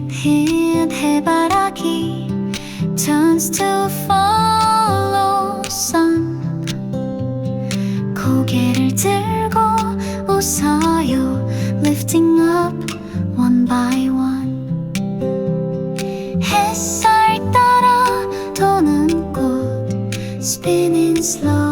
흰 해바라기 turns to follow sun. 고개를 들고 웃어요, lifting up one by one. 햇살 따라 도는 꽃 spinning slow.